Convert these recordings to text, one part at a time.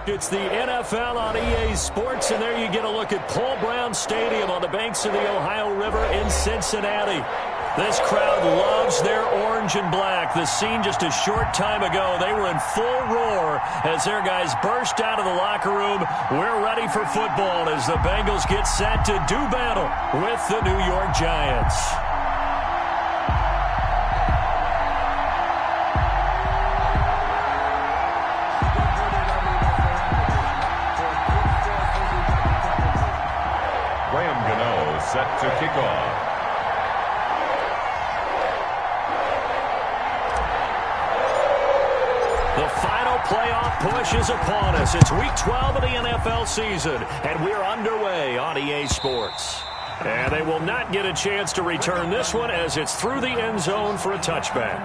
It's the NFL on EA Sports, and there you get a look at Paul Brown Stadium on the banks of the Ohio River in Cincinnati. This crowd loves their orange and black. The scene just a short time ago, they were in full roar as their guys burst out of the locker room. We're ready for football as the Bengals get set to do battle with the New York Giants. Set to kick off. The final playoff push is upon us. It's week 12 of the NFL season, and we're underway on EA Sports. And they will not get a chance to return this one as it's through the end zone for a touchback.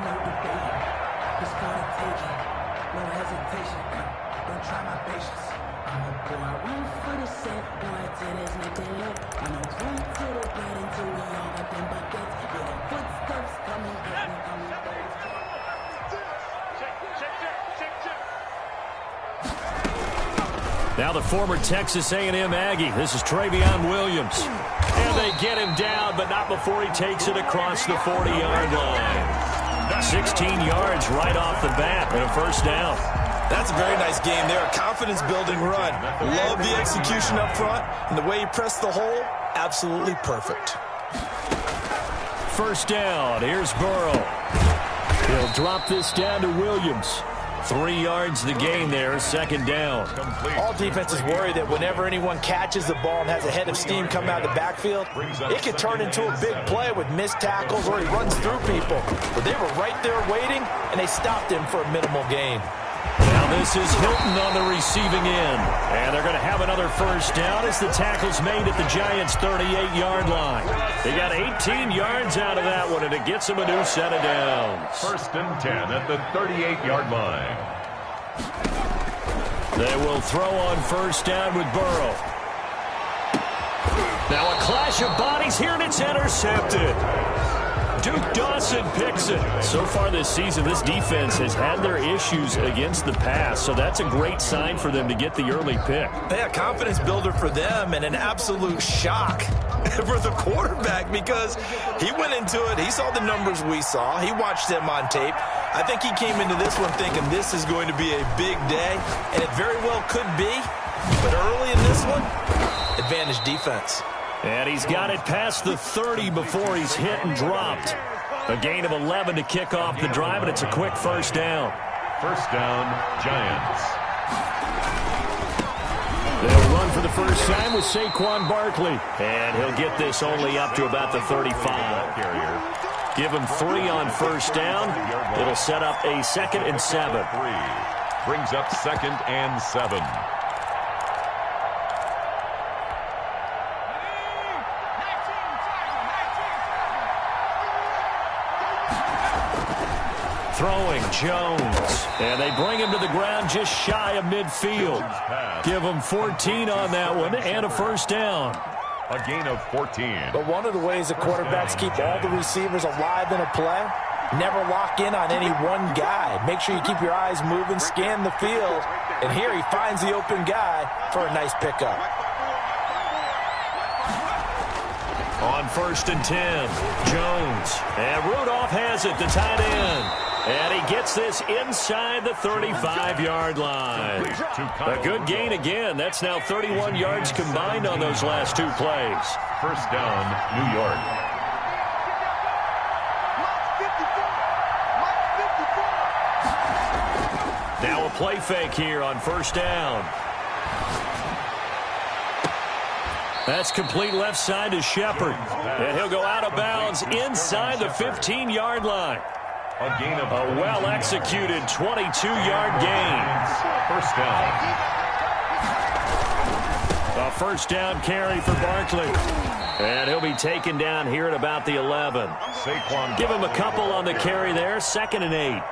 Now the former Texas A&M Aggie. This is Travion Williams. And they get him down, but not before he takes it across the 40-yard line. 16 yards right off the bat and a first down. That's a very nice game there. A confidence-building run. Love the execution up front, and the way he pressed the hole, absolutely perfect. First down. Here's Burrow. He'll drop this down to Williams. 3 yards the gain there, second down. All defenses worry that whenever anyone catches the ball and has a head of steam coming out of the backfield, it could turn into a big play with missed tackles or he runs through people. But they were right there waiting, and they stopped him for a minimal gain. Now this is Hilton on the receiving end. And they're going to have another first down as the tackle's made at the Giants' 38-yard line. They got 18 yards out of that one, and it gets them a new set of downs. First and 10 at the 38-yard line. They will throw on first down with Burrow. Now a clash of bodies here, and it's intercepted. Duke Dawson picks it. So far this season, this defense has had their issues against the pass, so that's a great sign for them to get the early pick. Yeah, confidence builder for them and an absolute shock for the quarterback because he went into it. He saw the numbers we saw. He watched them on tape. I think he came into this one thinking this is going to be a big day, and it very well could be. But early in this one, advantage defense. And he's got it past the 30 before he's hit and dropped. A gain of 11 to kick off the drive, and it's a quick first down. First down, Giants. They'll run for the first time with Saquon Barkley. And he'll get this only up to about the 35. Give him 3 on first down. It'll set up a 2nd and 7. Brings up 2nd and 7. Throwing Jones. And they bring him to the ground just shy of midfield. Give him 14 on that one and a first down. A gain of 14. But one of the ways the quarterbacks keep all the receivers alive in a play, never lock in on any one guy. Make sure you keep your eyes moving, scan the field. And here he finds the open guy for a nice pickup. On first and 10, Jones. And Rudolph has it, the tight end. And he gets this inside the 35-yard line. A good gain again. That's now 31 yards combined on those last 2 plays. First down, New York. Now a play fake here on first down. That's complete left side to Shepard. And he'll go out of bounds inside the 15-yard line. A well-executed 22-yard gain. First down. A first down carry for Barkley. And he'll be taken down here at about the 11. Give him a couple on the carry there. 2nd and 8.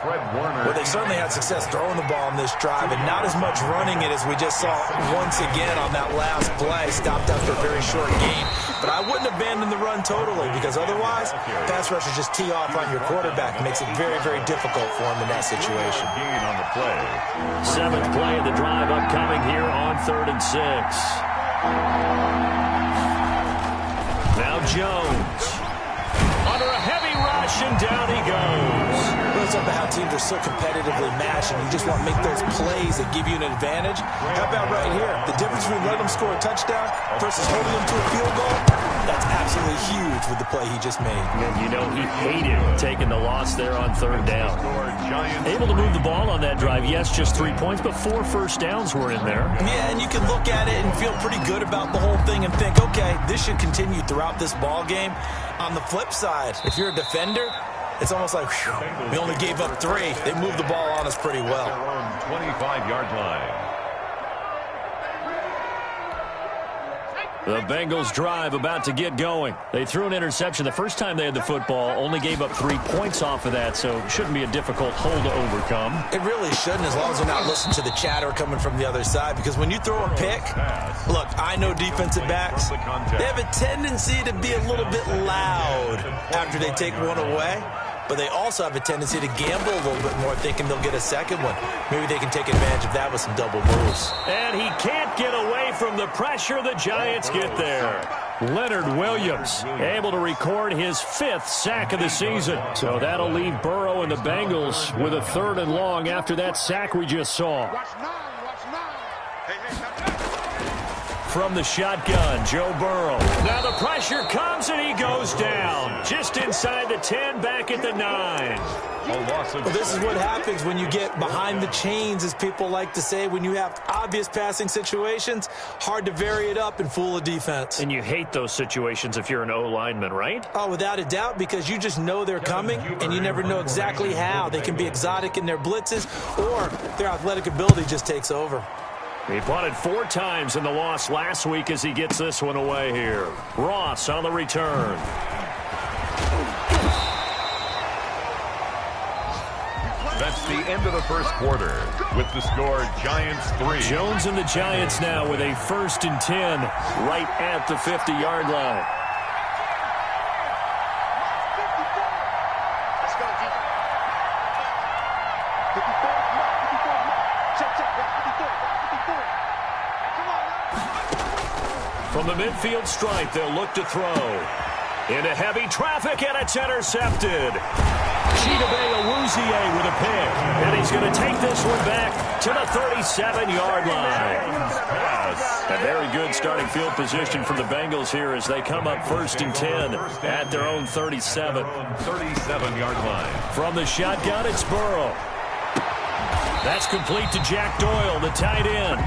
Well, they certainly had success throwing the ball on this drive, and not as much running it as we just saw once again on that last play. Stopped after a very short gain. But I wouldn't abandon the run totally, because otherwise, pass rushers just tee off on your quarterback. It makes it very, very difficult for him in that situation. Gain on the play. 7th play of the drive upcoming here on 3rd and 6. Now Jones. Under a heavy rush, and down he goes. It's up to how teams are so competitively matched, and you just want to make those plays that give you an advantage. How about right here? The difference between letting them score a touchdown versus holding them to a field goal, that's absolutely huge with the play he just made. And you know he hated taking the loss there on 3rd down. Able to move the ball on that drive. Yes, just 3 points, but 4 first downs were in there. Yeah, and you can look at it and feel pretty good about the whole thing and think, okay, this should continue throughout this ball game. On the flip side, if you're a defender, it's almost like, whew, we only gave up 3. They moved the ball on us pretty well. 25-yard line. The Bengals drive about to get going. They threw an interception the first time they had the football, only gave up 3 points off of that, so it shouldn't be a difficult hole to overcome. It really shouldn't, as long as they're not listening to the chatter coming from the other side, because when you throw a pick, look, I know defensive backs, they have a tendency to be a little bit loud after they take one away. But they also have a tendency to gamble a little bit more, thinking they'll get a second one. Maybe they can take advantage of that with some double moves. And he can't get away from the pressure. The Giants get there. Leonard Williams able to record his 5th sack of the season. So that'll leave Burrow and the Bengals with a 3rd and long after that sack we just saw. From the shotgun, Joe Burrow. Now the pressure comes and he goes down. Just inside the 10, back at the 9. Well, this is what happens when you get behind the chains, as people like to say. When you have obvious passing situations, hard to vary it up and fool a defense. And you hate those situations if you're an O-lineman, right? Oh, without a doubt, because you just know they're coming, and you never know exactly how. They can be exotic in their blitzes, or their athletic ability just takes over. He punted 4 times in the loss last week as he gets this one away here. Ross on the return. That's the end of the first quarter with the score Giants 3. Jones and the Giants now with a 1st and 10 right at the 50-yard line. From the midfield stripe, they'll look to throw. Into heavy traffic, and it's intercepted. Chidobe Awuzie with a pick. And he's going to take this one back to the 37-yard line. A very good starting field position for the Bengals here as they come up 1st and 10 at their own 37. 37-yard line. From the shotgun, it's Burrow. That's complete to Jack Doyle, the tight end.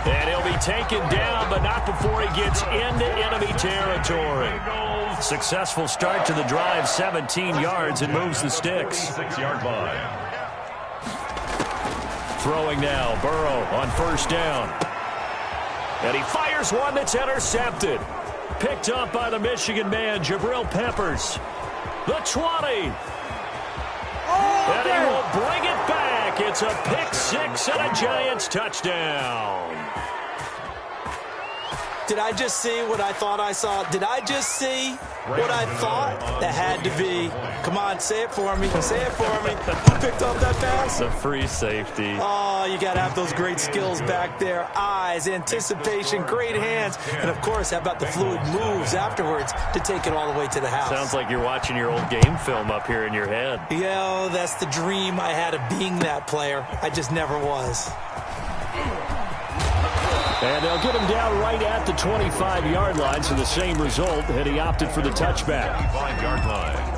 And he'll be taken down, but not before he gets into enemy territory. Successful start to the drive, 17 yards, and moves the sticks. 6-yard line. Throwing now, Burrow on 1st down. And he fires one that's intercepted. Picked up by the Michigan man, Jabril Peppers. The 20. And he will bring it back. It's a pick 6 and a Giants touchdown. Did I just see what I thought I saw? Did I just see what I thought? That had to be. Come on, say it for me. Say it for me. Who picked up that pass? The free safety. Oh, you got to have those great skills back there. Eyes, anticipation, great hands. And, of course, how about the fluid moves afterwards to take it all the way to the house? Sounds like you're watching your old game film up here in your head. Yeah, that's the dream I had of being that player. I just never was. And they'll get him down right at the 25-yard line, so the same result, and he opted for the touchback. 25-yard line.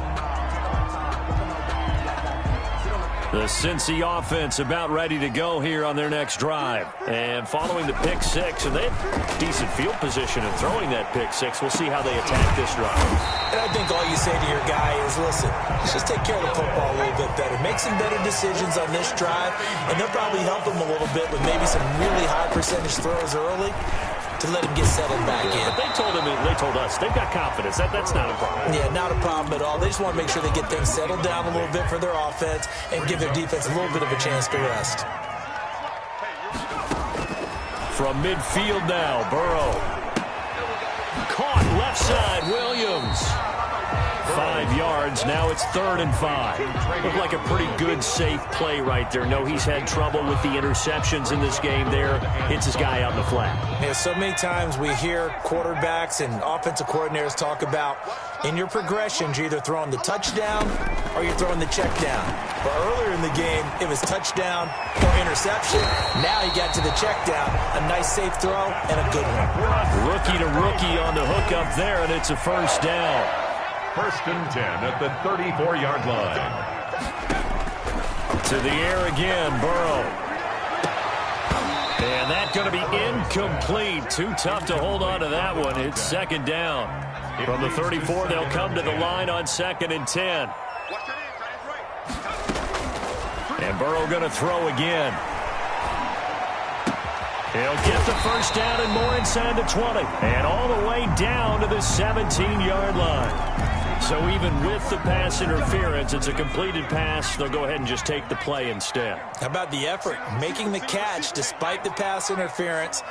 The Cincy offense about ready to go here on their next drive. And following the pick 6, and they have decent field position in throwing that pick 6. We'll see how they attack this drive. And I think all you say to your guy is, listen, let's just take care of the football a little bit better. Make some better decisions on this drive, and they'll probably help him a little bit with maybe some really high percentage throws early to let him get settled back in. But they told us, they've got confidence. That's not a problem. Yeah, not a problem at all. They just want to make sure they get things settled down a little bit for their offense and give their defense a little bit of a chance to rest. From midfield now, Burrow. Caught left side, Williams. 5 yards, now it's 3rd and 5. Looked like a pretty good, safe play right there. No, he's had trouble with the interceptions in this game there. Hits his guy out in the flat. Yeah, so many times we hear quarterbacks and offensive coordinators talk about in your progressions, you're either throwing the touchdown or you're throwing the check down. But earlier in the game, it was touchdown or interception. Now he got to the check down, a nice safe throw and a good one. Rookie to rookie on the hook up there, and it's a 1st down. 1st and 10 at the 34-yard line. To the air again, Burrow. And that's going to be incomplete. Too tough to hold on to that one. It's 2nd down. From the 34, they'll come to the line on 2nd and 10. And Burrow going to throw again. He'll get the 1st down and more inside the 20. And all the way down to the 17-yard line. So even with the pass interference, it's a completed pass. They'll go ahead and just take the play instead. How about the effort? Making the catch despite the pass interference.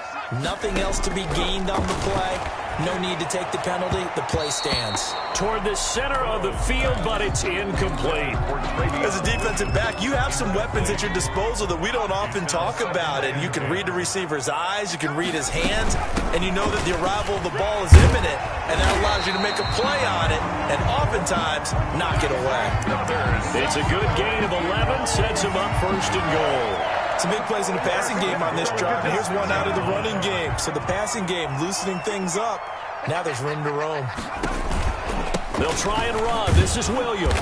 Nothing else to be gained on the play. No need to take the penalty. The play stands. Toward the center of the field, but it's incomplete. As a defensive back, you have some weapons at your disposal that we don't often talk about. And you can read the receiver's eyes. You can read his hands. And you know that the arrival of the ball is imminent. And that allows you to make a play on it. And oftentimes, knock it away. It's a good gain of 11. Sets him up 1st and goal. Some big plays in the passing game on this drive. And here's one out of the running game. So the passing game loosening things up. Now there's room to roam. They'll try and run. This is Williams.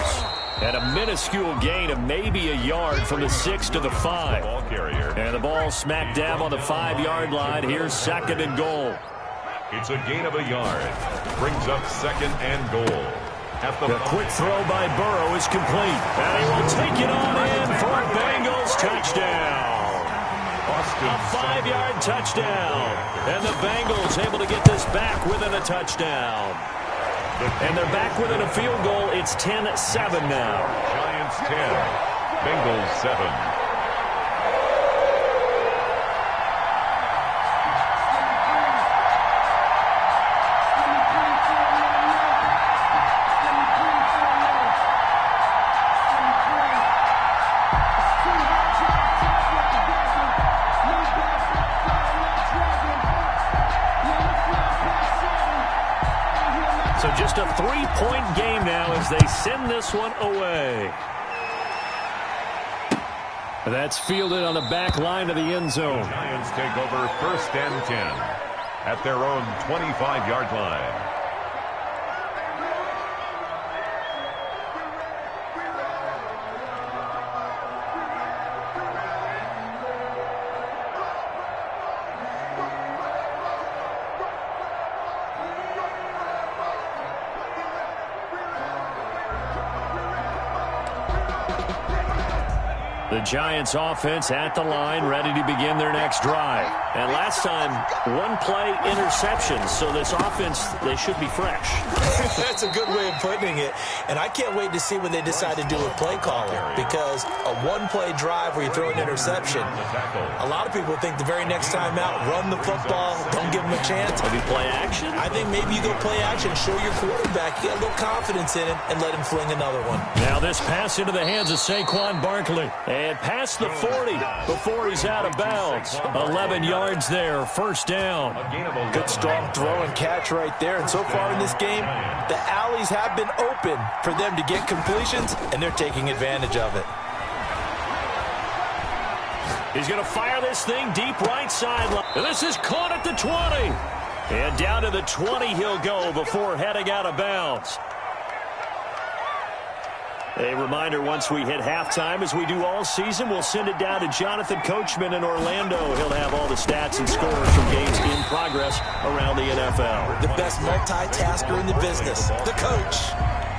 And a minuscule gain of maybe a yard from the 6 to the 5. And the ball smack dab on the 5-yard line. Here's 2nd and goal. It's a gain of a yard. Brings up 2nd and goal. The quick throw by Burrow is complete. And he will take it on in for a Bengals touchdown. A 5-yard touchdown. And the Bengals able to get this back within a touchdown. And they're back within a field goal. It's 10-7 now. Giants 10. Bengals 7. So just a 3-point game now as they send this one away. That's fielded on the back line of the end zone. The Giants take over 1st and 10 at their own 25-yard line. The Giants offense at the line, ready to begin their next drive. And last time, 1-play interception. So this offense, they should be fresh. That's a good way of putting it. And I can't wait to see when they decide to do a play calling. Because a 1-play drive where you throw an interception, a lot of people think the very next time out, run the football, don't give them a chance. Maybe play action? I think maybe you go play action, show your quarterback, you got a little confidence in him, and let him fling another one. Now this pass into the hands of Saquon Barkley. And past the 40 before he's out of bounds. 11 yards there, 1st down. Good strong throw and catch right there. And so far in this game, the alleys have been open for them to get completions, and they're taking advantage of it. He's going to fire this thing deep right sideline. And this is caught at the 20. And down to the 20 he'll go before heading out of bounds. A reminder, once we hit halftime, as we do all season, we'll send it down to Jonathan Coachman in Orlando. He'll have all the stats and scores from games in progress around the NFL. The best multitasker in the business, the coach.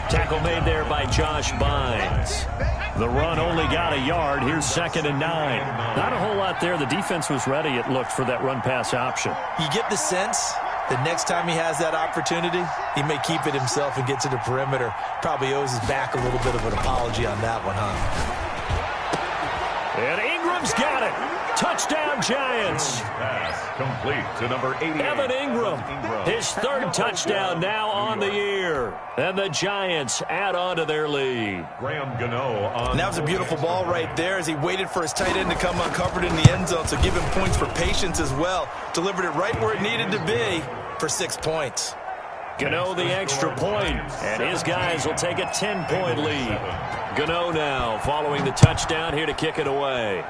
Tackle made there by Josh Bynes. The run only got a yard. Here's 2nd and 9. Not a whole lot there. The defense was ready, it looked, for that run-pass option. You get the sense that next time he has that opportunity, he may keep it himself and get to the perimeter. Probably owes his back a little bit of an apology on that one, huh? And Ingram's got it. Touchdown, Giants. Pass complete to number 88. Evan Ingram, his 3rd touchdown now on the year. And the Giants add on to their lead. Graham Gano on. And that was a beautiful ball right there as he waited for his tight end to come uncovered in the end zone. So give him points for patience as well. Delivered it right where it needed to be for 6 points. Gano the extra point, and his guys will take a 10-point lead. Gano now following the touchdown here to kick it away.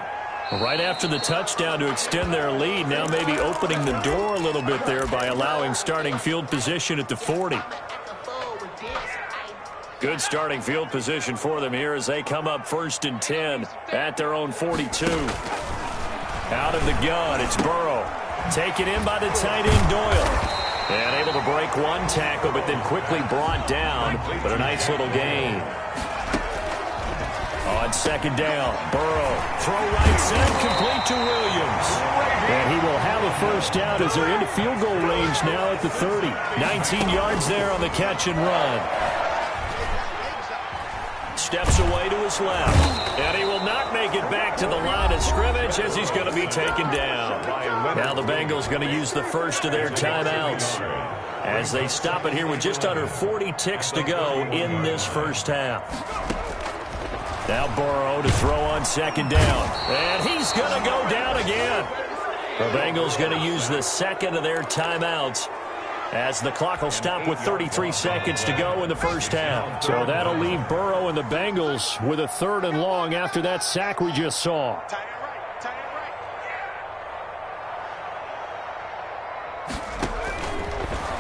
Right after the touchdown to extend their lead, now maybe opening the door a little bit there by allowing starting field position at the 40. Good starting field position for them here as they come up 1st and 10 at their own 42. Out of the gun, it's Burrow. Taken in by the tight end Doyle. And able to break one tackle, but then quickly brought down. But a nice little gain. On 2nd down, Burrow. Throw right side, complete to Williams. And he will have a 1st down as they're into field goal range now at the 30. 19 yards there on the catch and run. Steps away to his left. And he will not make it back to the line of scrimmage as he's going to be taken down. Now the Bengals going to use the first of their timeouts as they stop it here with just under 40 ticks to go in this first half. Now Burrow to throw on 2nd down. And he's going to go down again. The Bengals going to use the 2nd of their timeouts as the clock will stop with 33 seconds to go in the first half. So that'll leave Burrow and the Bengals with a 3rd and long after that sack we just saw.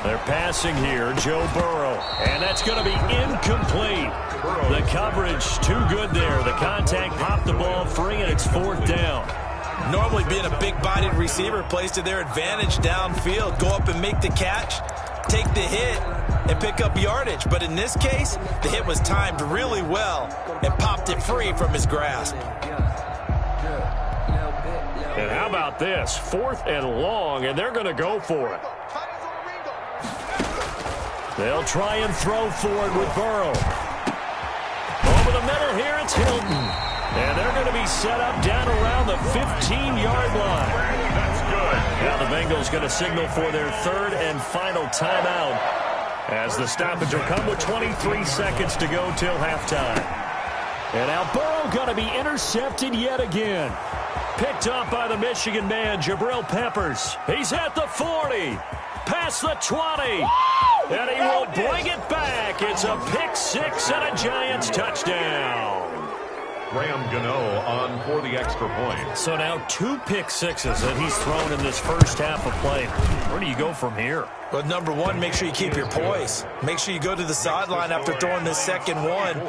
They're passing here, Joe Burrow, and that's going to be incomplete. The coverage too good there. The contact popped the ball free, and it's 4th down. Normally being a big-bodied receiver plays to their advantage downfield. Go up and make the catch, take the hit, and pick up yardage. But in this case, the hit was timed really well and popped it free from his grasp. And how about this? 4th and long, and they're going to go for it. They'll try and throw forward with Burrow. Over the middle here, it's Hilton. And they're going to be set up down around the 15-yard line. That's good. Now the Bengals going to signal for their 3rd and final timeout as the stoppage will come with 23 seconds to go till halftime. And now Burrow going to be intercepted yet again. Picked up by the Michigan man, Jabril Peppers. He's at the 40. Past the 20. And he will bring it back. It's a pick 6 and a Giants touchdown. Graham Gano on for the extra point. So now 2 pick sixes that he's thrown in this first half of play. Where do you go from here? Well, number one, make sure you keep your poise. Make sure you go to the sideline after throwing this second one,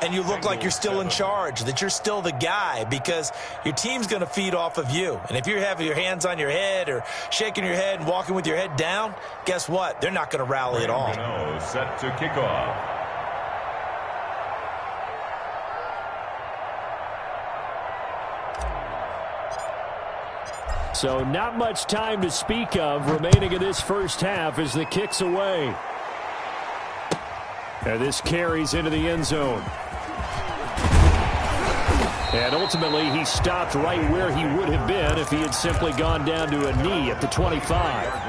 and you look like you're still in charge, that you're still the guy, because your team's going to feed off of you. And if you're having your hands on your head or shaking your head and walking with your head down, guess what? They're not going to rally at all. Gano set to kick off. So not much time to speak of remaining in this first half as the kick's away. And this carries into the end zone. And ultimately, he stopped right where he would have been if he had simply gone down to a knee at the 25.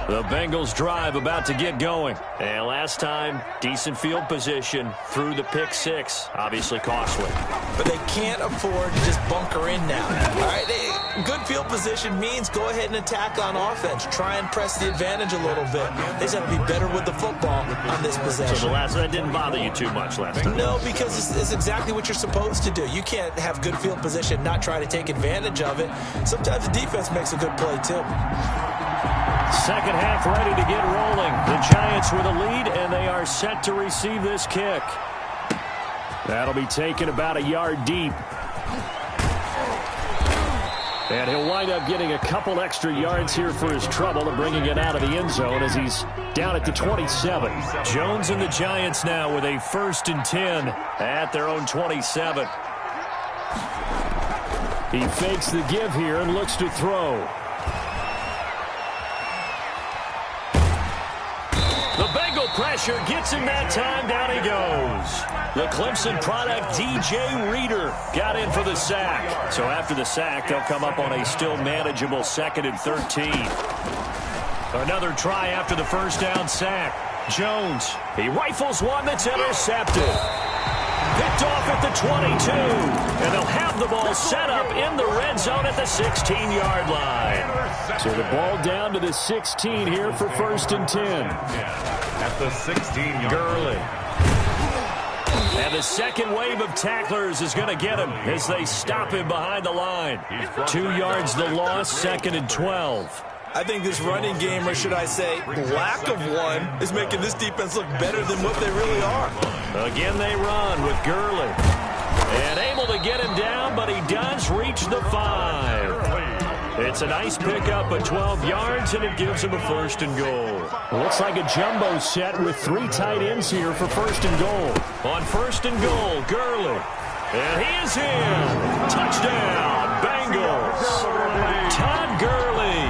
The Bengals drive about to get going. And last time, decent field position through the pick 6. Obviously costly. But they can't afford to just bunker in now. All right, good field position means go ahead and attack on offense. Try and press the advantage a little bit. They just have to be better with the football on this possession. So that didn't bother you too much last time? No, because it's exactly what you're supposed to do. You can't have good field position, not try to take advantage of it. Sometimes the defense makes a good play, too. Second half ready to get rolling. The Giants with a lead, and they are set to receive this kick. That'll be taken about a yard deep. And he'll wind up getting a couple extra yards here for his trouble and bringing it out of the end zone as he's down at the 27. Jones and the Giants now with a 1st and 10 at their own 27. He fakes the give here and looks to throw. The Bengal pressure gets him that time. Down he goes. The Clemson product, DJ Reader, got in for the sack. So after the sack, they'll come up on a still manageable 2nd and 13. Another try after the first down sack. Jones, he rifles one that's intercepted. Picked off at the 22. And they'll have the ball set up in the red zone at the 16-yard line. So the ball down to the 16 here for 1st and 10. At the 16-yard Gurley. And the second wave of tacklers is going to get him as they stop him behind the line. 2 yards the loss, 2nd and 12. I think this running game, or should I say lack of one, is making this defense look better than what they really are. Again they run with Gurley. And able to get him down, but he does reach the 5. It's a nice pickup of 12 yards, and it gives him a 1st and goal. Looks like a jumbo set with 3 tight ends here for 1st and goal. On 1st and goal, Gurley. And he is in. Touchdown, Bengals. Todd Gurley,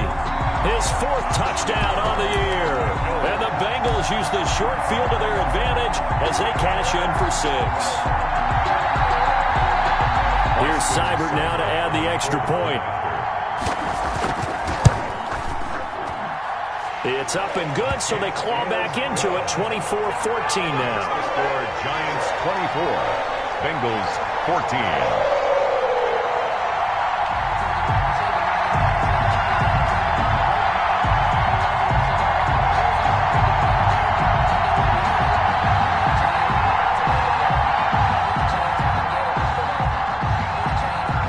his 4th touchdown on the year. And the Bengals use the short field to their advantage as they cash in for 6. Here's Seibert now to add the extra point. It's up and good, so they claw back into it, 24-14 now. score, Giants 24, Bengals 14.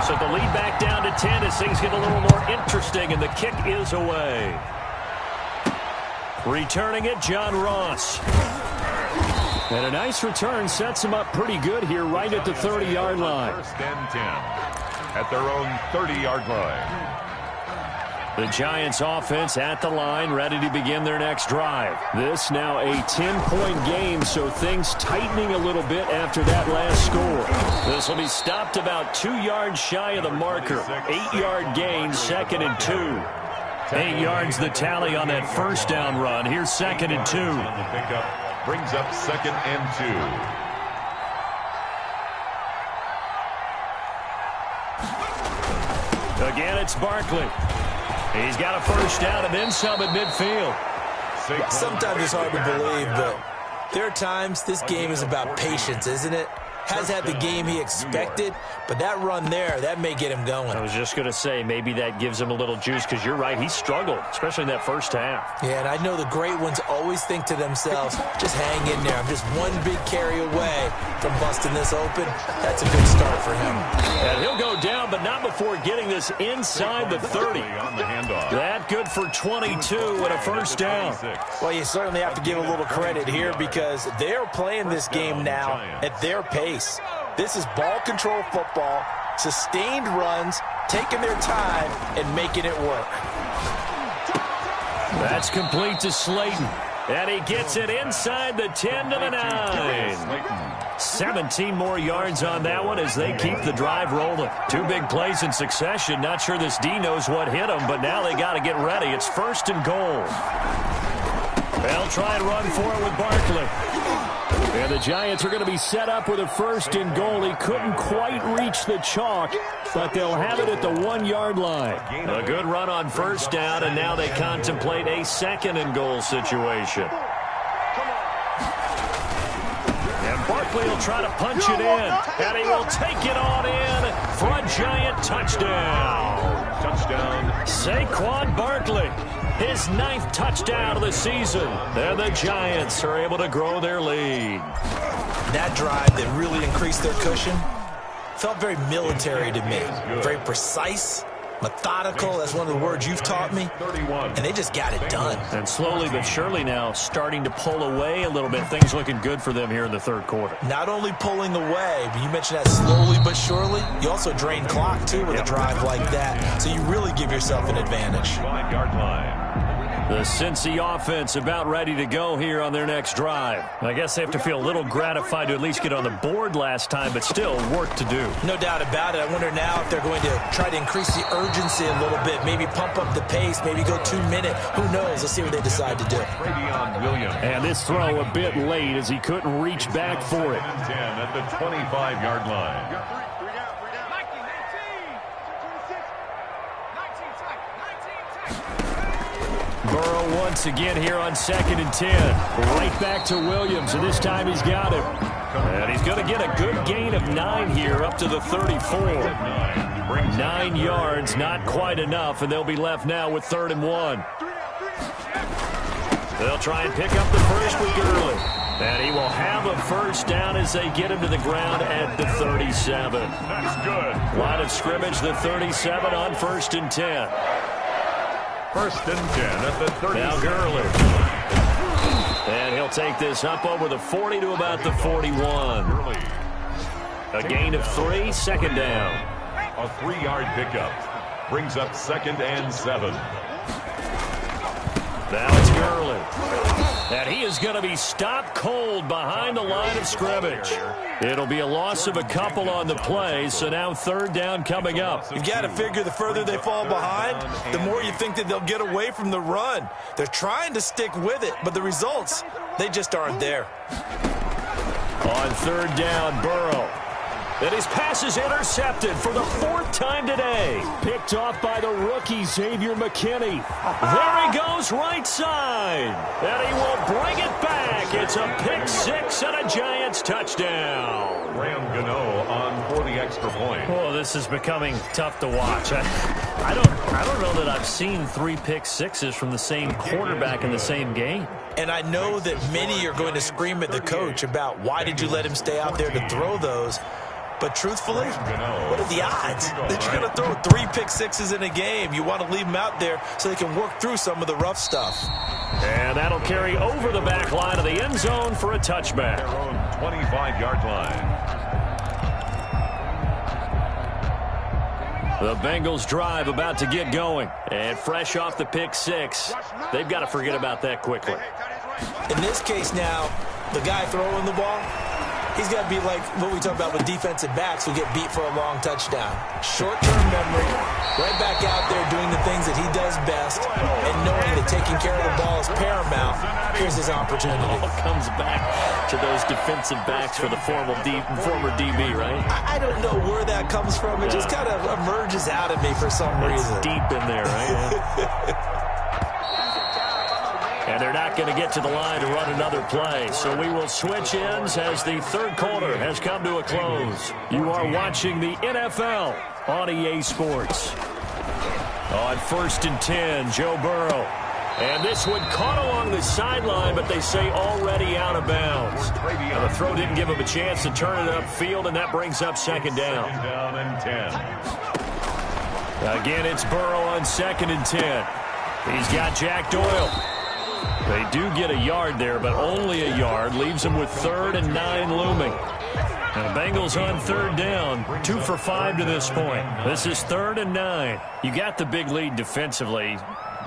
So the lead back down to 10 as things get a little more interesting, and the kick is away. Returning it, John Ross. And a nice return sets him up pretty good here right at the 30-yard line. 1st and 10 at their own 30-yard line. The Giants offense at the line, ready to begin their next drive. This now a 10-point game, so things tightening a little bit after that last score. This will be stopped about 2 yards shy of the marker. 8-yard gain, 2nd and 2. 8 yards the tally on that first down run. Here's 2nd and 2. The pickup brings up 2nd and 2. Again, it's Barkley. He's got a first down and then some at midfield. Sometimes it's hard to believe, but there are times this game is about patience, isn't it? Has had the game he expected, but that run there, that may get him going. I was just going to say, maybe that gives him a little juice, because you're right, he struggled, especially in that first half. Yeah, and I know the great ones always think to themselves, just hang in there. I'm just one big carry away from busting this open. That's a good start for him. And he'll go down, but not before getting this inside the 30. On the handoff. That good for 22 and a first down. Well, you certainly have to give a little credit here because they're playing this game now at their pace. This is ball control football, sustained runs, taking their time, and making it work. That's complete to Slayton. And he gets it inside the 10 to the 9. 17 more yards on that one as they keep the drive rolling. 2 big plays in succession. Not sure this D knows what hit him, but now they got to get ready. It's 1st and goal. They'll try and run for it with Barkley. And the Giants are going to be set up with a 1st and goal. He couldn't quite reach the chalk, but they'll have it at the 1-yard line. A good run on first down, and now they contemplate a 2nd and goal situation. And Barkley will try to punch it in, and he will take it on in for a Giant touchdown. Saquon Barkley, his 9th touchdown of the season. And the Giants are able to grow their lead. That drive that really increased their cushion felt very military to me. Very precise, methodical. That's one of the words you've taught me. And they just got it done. And slowly but surely now starting to pull away a little bit. Things looking good for them here in the third quarter. Not only pulling away, but you mentioned that slowly but surely. You also drain clock, too, with a drive like that. So you really give yourself an advantage. 5-yard line. The Cincy offense about ready to go here on their next drive. I guess they have to feel a little gratified to at least get on the board last time, but still work to do. No doubt about it. I wonder now if they're going to try to increase the urgency a little bit, maybe pump up the pace, maybe go 2 minutes. Who knows? Let's see what they decide to do. And this throw a bit late as he couldn't reach back for it. 10 at the 25-yard line. Burrow once again here on 2nd and 10. Right back to Williams, and this time he's got him. And he's going to get a good gain of 9 here up to the 34. 9 yards, not quite enough, and they'll be left now with 3rd and 1. They'll try and pick up the first with Gurley. And he will have a first down as they get him to the ground at the 37. That's good. Line of scrimmage, the 37 on 1st and 10. 1st and 10 at the 30. Now Gurley. And he'll take this up over the 40 to about the 41. A gain of 3, 2nd down. A 3-yard pickup. Brings up 2nd and 7. Now it's Gurley. And he is going to be stopped cold behind the line of scrimmage. It'll be a loss of a couple on the play, so now 3rd down coming up. You've got to figure the further they fall behind, the more you think that they'll get away from the run. They're trying to stick with it, but the results, they just aren't there. On 3rd down, Burrow. And his pass is intercepted for the 4th time today. Picked off by the rookie, Xavier McKinney. There he goes, right side. And he will bring it back. It's a pick 6 and a Giants touchdown. Graham Gano on for the extra point. Oh, this is becoming tough to watch. I don't know that I've seen 3 pick 6s from the same quarterback in the same game. And I know that many are going to scream at the coach about why did you let him stay out there to throw those. But truthfully, what are the odds that you're going to throw 3 pick 6s in a game? You want to leave them out there so they can work through some of the rough stuff. And that'll carry over the back line of the end zone for a touchback. Their own 25-yard line. The Bengals drive about to get going. And fresh off the pick 6, they've got to forget about that quickly. In this case now, the guy throwing the ball, he's got to be like what we talk about with defensive backs who get beat for a long touchdown. Short-term memory, right back out there doing the things that he does best, and knowing that taking care of the ball is paramount. Here's his opportunity. It all comes back to those defensive backs for the former DB, right? I don't know where that comes from. It just kind of emerges out of me for some reason. Deep in there, right? And they're not going to get to the line to run another play. So we will switch ends as the 3rd quarter has come to a close. You are watching the NFL on EA Sports. On 1st and 10, Joe Burrow. And this one caught along the sideline, but they say already out of bounds. And the throw didn't give him a chance to turn it upfield, and that brings up 2nd down. 2nd down and 10. Again, it's Burrow on 2nd and 10. He's got Jack Doyle. They do get a yard there, but only a yard. Leaves them with 3rd and 9 looming. And the Bengals on 3rd down. 2 for 5 to this point. This is 3rd and 9. You got the big lead defensively.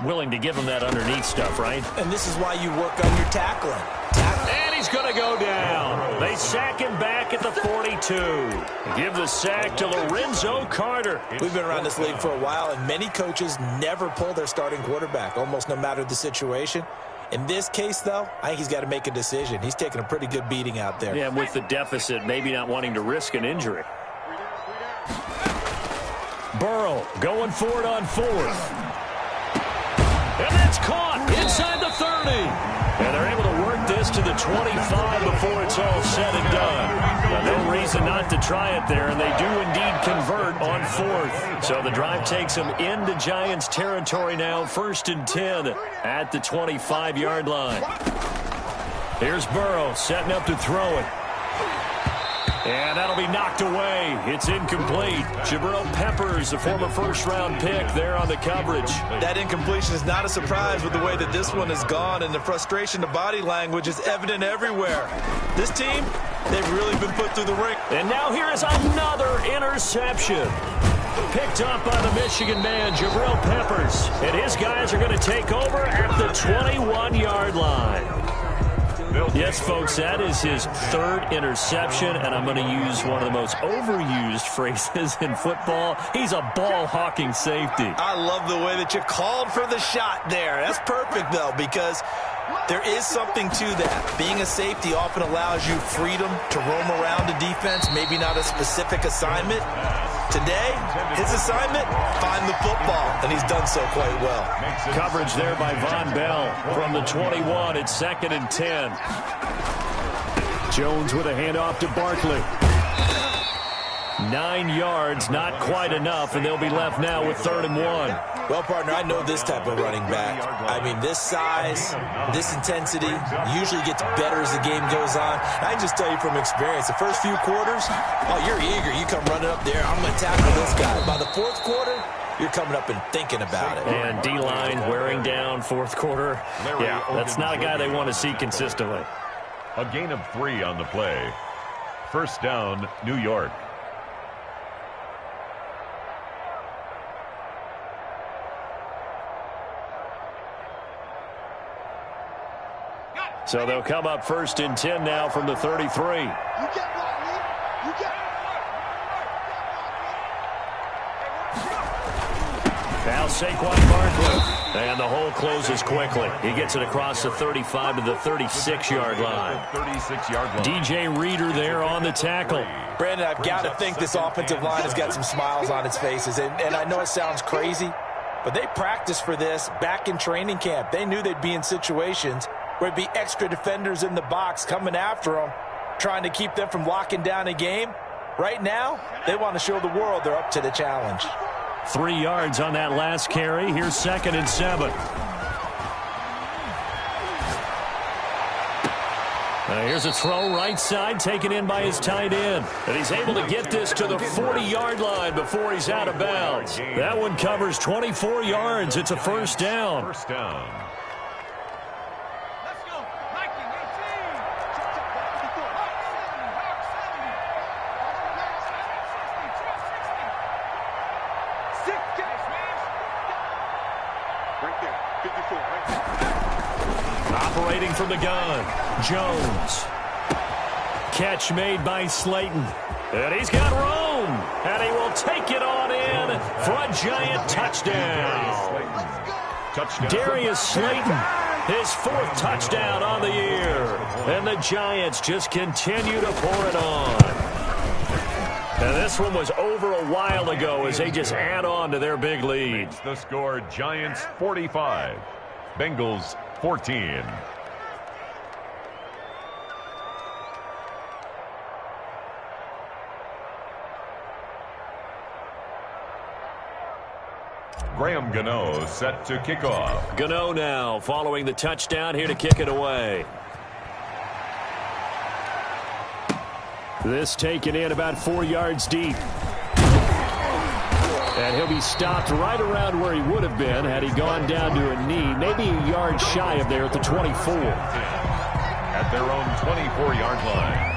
Willing to give them that underneath stuff, right? And this is why you work on your tackling. And he's going to go down. They sack him back at the 42. Give the sack to Lorenzo Carter. We've been around this league for a while, and many coaches never pull their starting quarterback, almost no matter the situation. In this case, though, I think he's got to make a decision. He's taking a pretty good beating out there. Yeah, with the deficit, maybe not wanting to risk an injury. Burrow going for it on 4th. And that's caught inside the 30. And they're able to work this to the 25 before it's all said and done. No reason not to try it there, and they do indeed convert on 4th. So the drive takes them into Giants territory now, 1st and 10 at the 25-yard line. Here's Burrow setting up to throw it. And that'll be knocked away. It's incomplete. Jabril Peppers, a former first-round pick, there on the coverage. That incompletion is not a surprise with the way that this one has gone, and the frustration, the body language is evident everywhere. This team, they've really been put through the ring. And now here is another interception. Picked up by the Michigan man, Jabril Peppers. And his guys are going to take over at the 21-yard line. Yes, folks, that is his third interception, and I'm going to use one of the most overused phrases in football. He's a ball-hawking safety. I love the way that you called for the shot there. That's perfect, though, because there is something to that. Being a safety often allows you freedom to roam around the defense, maybe not a specific assignment. Today, his assignment, find the football, and he's done so quite well. Coverage there by Von Bell from the 21. It's 2nd and 10. Jones with a handoff to Barkley. 9 yards, not quite enough, and they'll be left now with 3rd and 1. Well, partner, I know this type of running back. I mean, this size, this intensity usually gets better as the game goes on. I can just tell you from experience, the first few quarters, oh, you're eager. You come running up there, I'm going to tackle this guy. By the 4th quarter, you're coming up and thinking about it. And D-line wearing down 4th quarter. Yeah, that's not a guy they want to see consistently. A gain of 3 on the play. First down, New York. So they'll come up 1st and 10 now from the 33. Now Saquon Barkley. And the hole closes quickly. He gets it across the 35 to the 36-yard line. 36-yard line. DJ Reader there on the tackle. Brandon, I've got to think this offensive line has got some smiles on its faces. And I know it sounds crazy, but they practiced for this back in training camp. They knew they'd be in situations where there'd be extra defenders in the box coming after them, trying to keep them from locking down a game. Right now, they want to show the world they're up to the challenge. 3 yards on that last carry. Here's 2nd and 7. Here's a throw right side, taken in by his tight end. And he's able to get this to the 40-yard line before he's out of bounds. That one covers 24 yards. It's a first down. First down. Operating from the gun, Jones. Catch made by Slayton. And he's got room. And he will take it on in for a giant touchdown. Darius Slayton, his 4th touchdown on the year. And the Giants just continue to pour it on. And this one was over a while ago as they just add on to their big lead. The score, Giants 45, Bengals 14. Graham Gano set to kick off. Gano now following the touchdown here to kick it away. This taken in about 4 yards deep. And he'll be stopped right around where he would have been had he gone down to a knee, maybe a yard shy of there at the 24. At their own 24-yard line.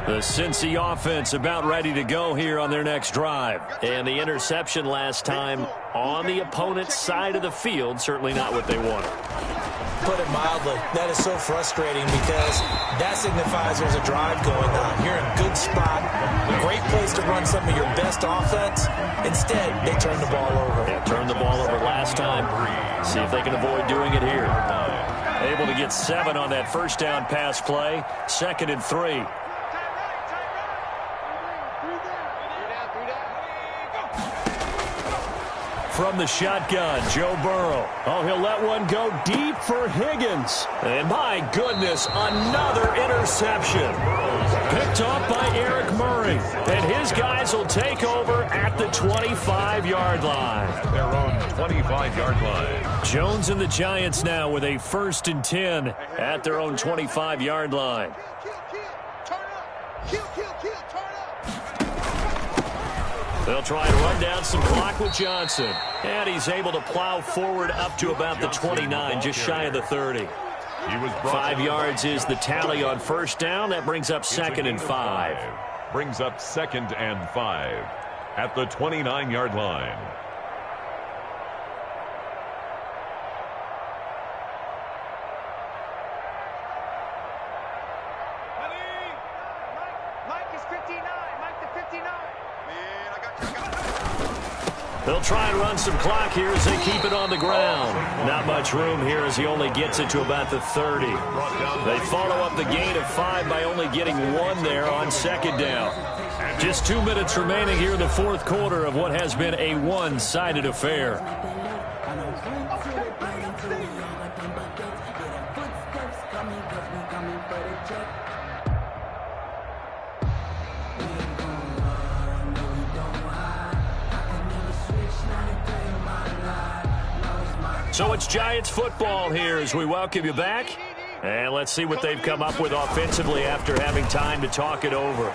The Cincy offense about ready to go here on their next drive. And the interception last time on the opponent's side of the field, certainly not what they wanted. Put it mildly, that is so frustrating because that signifies there's a drive going on. You're in a good spot, great place to run some of your best offense. Instead, they turn the ball over. Yeah, turned the ball over last time. See if they can avoid doing it here. Able to get 7 on that first down pass play. 2nd and 3. From the shotgun, Joe Burrow. Oh, he'll let one go deep for Higgins. And my goodness, another interception. Picked off by Eric Murray. And his guys will take over at the 25-yard line. At their own 25-yard line. Jones and the Giants now with a 1st and 10 at their own 25-yard line. They'll try and run down some clock with Johnson. And he's able to plow forward up to about the 29, just shy of the 30. 5 yards is the tally on 1st down. That brings up 2nd and 5. Brings up 2nd and 5 at the 29-yard line. They'll try and run some clock here as they keep it on the ground. Not much room here as he only gets it to about the 30. They follow up the gain of 5 by only getting 1 there on 2nd down. Just 2 minutes remaining here in the 4th quarter of what has been a one-sided affair. So it's Giants football here as we welcome you back. And let's see what they've come up with offensively after having time to talk it over.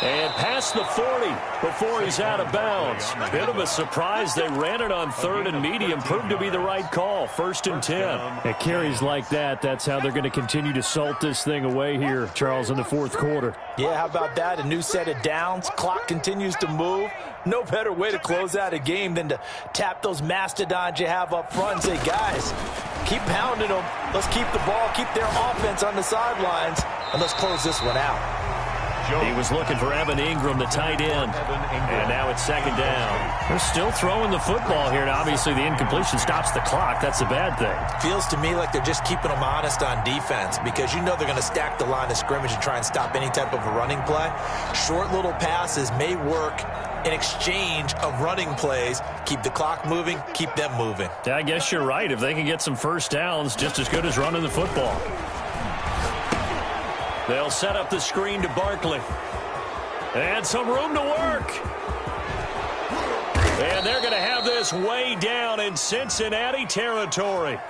And past the 40 before he's out of bounds. Bit of a surprise. They ran it on 3rd and medium. Proved to be the right call. 1st and 10. At carries like that, that's how they're going to continue to salt this thing away here, Charles, in the 4th quarter. Yeah, how about that? A new set of downs. Clock continues to move. No better way to close out a game than to tap those mastodons you have up front and say, guys, keep pounding them. Let's keep the ball, keep their offense on the sidelines, and let's close this one out. He was looking for Evan Ingram, the tight end. And now it's 2nd down. They're still throwing the football here. Now, obviously, the incompletion stops the clock. That's a bad thing. Feels to me like they're just keeping them honest on defense because you know they're going to stack the line of scrimmage and try and stop any type of a running play. Short little passes may work in exchange of running plays. Keep the clock moving, keep them moving. Yeah, I guess you're right. If they can get some 1st downs, just as good as running the football. They'll set up the screen to Barkley. And some room to work. And they're going to have this way down in Cincinnati territory.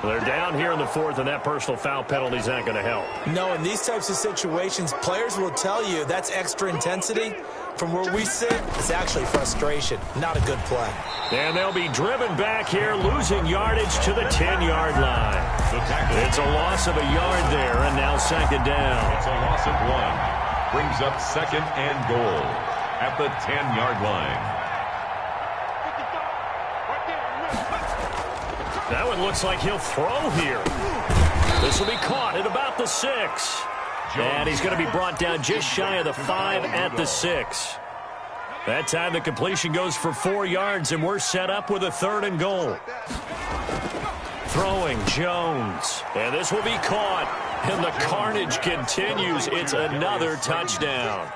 They're down here in the 4th, and that personal foul penalty is not going to help. No, in these types of situations, players will tell you that's extra intensity. From where we sit, it's actually frustration. Not a good play. And they'll be driven back here, losing yardage to the 10-yard line. It's a loss of a yard there, and now 2nd down. It's a loss of 1. Brings up 2nd and goal at the 10-yard line. That one looks like he'll throw here. This will be caught at about the 6. And he's going to be brought down just shy of the 5 at the 6. That time the completion goes for 4 yards, and we're set up with a 3rd and goal. Throwing Jones. And this will be caught. And the carnage continues. It's another touchdown.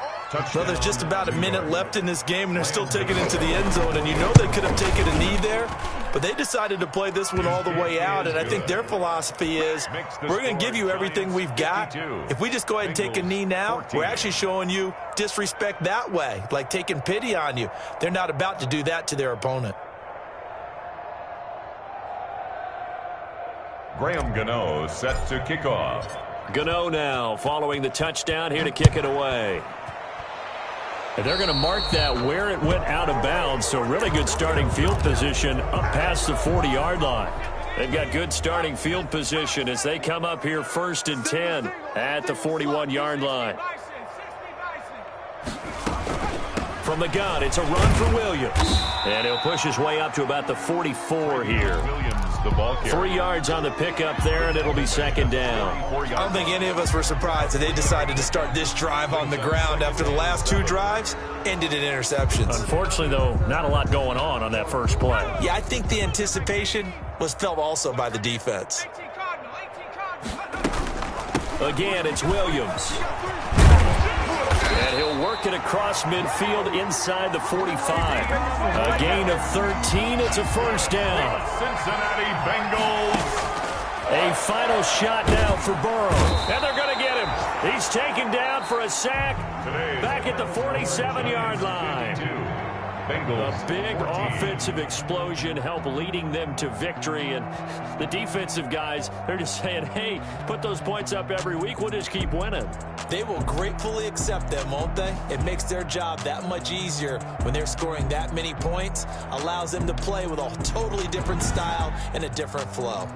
Well, there's just about a minute left in this game, and they're still taking it to the end zone. And you know they could have taken a knee there, but they decided to play this one all the way out. And I think their philosophy is, we're going to give you everything we've got. If we just go ahead and take a knee now, we're actually showing you disrespect that way, like taking pity on you. They're not about to do that to their opponent. Graham Gano set to kick off. Gano now following the touchdown here to kick it away. And they're going to mark that where it went out of bounds, so really good starting field position up past the 40-yard line. They've got good starting field position as they come up here 1st and 10 at the 41-yard line. From the gun, it's a run for Williams. And he'll push his way up to about the 44 here. The ball 3 yards on the pickup there, and it'll be 2nd down. I don't think any of us were surprised that they decided to start this drive on the ground after the last 2 drives ended in interceptions. Unfortunately, though, not a lot going on that first play. Yeah, I think the anticipation was felt also by the defense. Again, it's Williams. And he'll work it across midfield inside the 45. A gain of 13. It's a 1st down. Cincinnati Bengals. A final shot now for Burrow. And they're going to get him. He's taken down for a sack back at the 47-yard line. A big offensive explosion helped leading them to victory. And the defensive guys, they're just saying, hey, put those points up every week. We'll just keep winning. They will gratefully accept them, won't they? It makes their job that much easier when they're scoring that many points. Allows them to play with a totally different style and a different flow.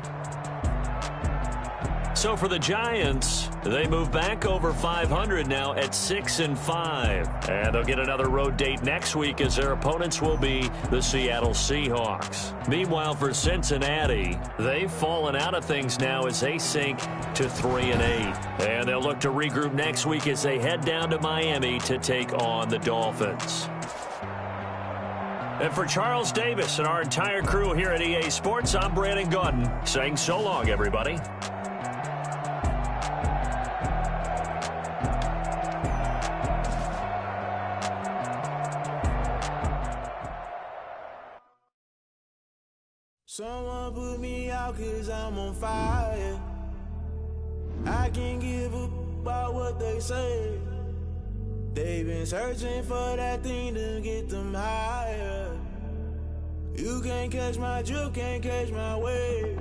So for the Giants, they move back over 500 now at 6-5. And they'll get another road date next week as their opponents will be the Seattle Seahawks. Meanwhile, for Cincinnati, they've fallen out of things now as they sink to 3-8. And they'll look to regroup next week as they head down to Miami to take on the Dolphins. And for Charles Davis and our entire crew here at EA Sports, I'm Brandon Gordon saying so long, everybody. Someone put me out 'cause I'm on fire. I can't give up about what they say. They've been searching for that thing to get them higher. You can't catch my drift, can't catch my wave.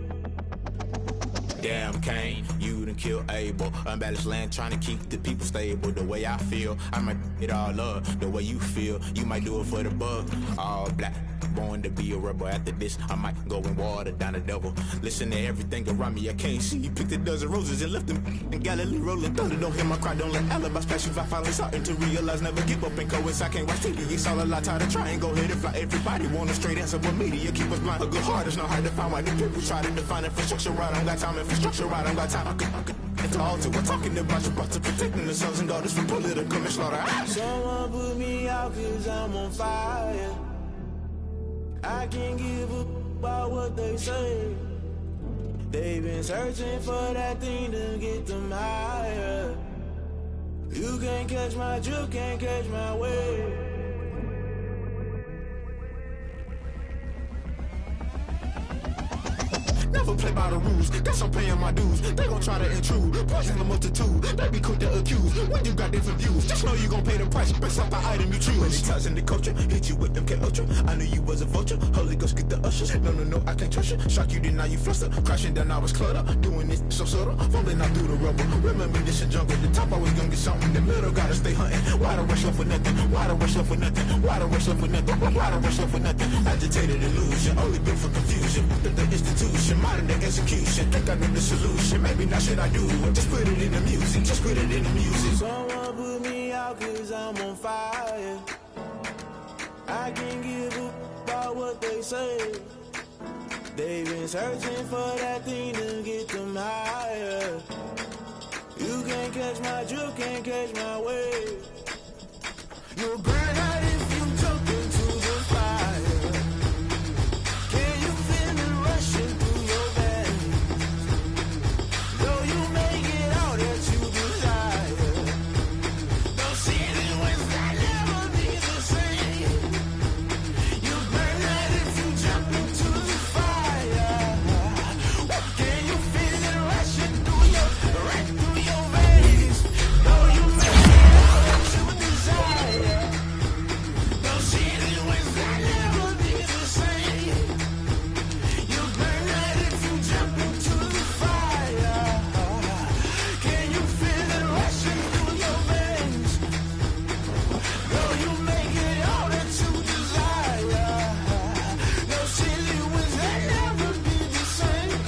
Damn, Kane, you done killed Abel. Unbalanced land, trying to keep the people stable. The way I feel, I might it all up. The way you feel, you might do it for the bug. All black, born to be a rebel. After this, I might go and water down the devil. Listen to everything around me, I can't see. Picked a dozen roses and left them in Galilee rolling thunder. Don't hear my cry, don't let alibis pass you. I finally starting to realize, never give up and coincide. I can't watch TV, it's all a lot. Tired of trying, go ahead and fly. Everybody want a straight answer, but media keep us blind. A good heart is not hard to find. Why the people try to define infrastructure right? I don't got time, infrastructure right, I don't got time. I could into all to. We're talking about your brother, protecting the sons and daughters from political manslaughter. Someone put me out 'cause I'm on fire. I can't give up about what they say. They've been searching for that thing to get them higher. You can't catch my drift, can't catch my wave. Never play by the rules, guess I'm paying my dues. They gon' try to intrude, poison the multitude. They be quick to accuse when you got different views. Just know you gon' pay the price based off the item you choose. Many times in the culture, hit you with them K-Ultra. I knew you was a vulture, Holy Ghost get the ushers. No, I can't trust you. Shock you, then now you fluster. Crashing down, I was cluttered. Doing this so subtle, falling out through the rubble. Remember this in jungle, the top always gonna get something. The middle gotta stay hunting. Why the rush up for nothing? Why the rush up for nothing? Why the rush up for nothing? Why the rush up for nothing? Agitated illusion, only built for confusion. The institution, modern day execution. Think I know the solution. Maybe not should I do it? Just put it in the music. Just put it in the music. Someone put me out 'cause I'm on fire. I can't give up about what they say. They've been searching for that thing to get them higher. You can't catch my drift, can't catch my wave. You'll burn out if you jump into the fire. Can you feel it rushing through your veins? Though you make it all that you desire. Those city winds that never be the same. You burn out if you jump into the fire. Can you feel it rushing through your veins? Though you make it all that you desire. Those city winds that never be the same. You burn out if you jump into the fire. Can you feel it rushing through your veins? Though you make it all that you desire. Those city winds that never be the same.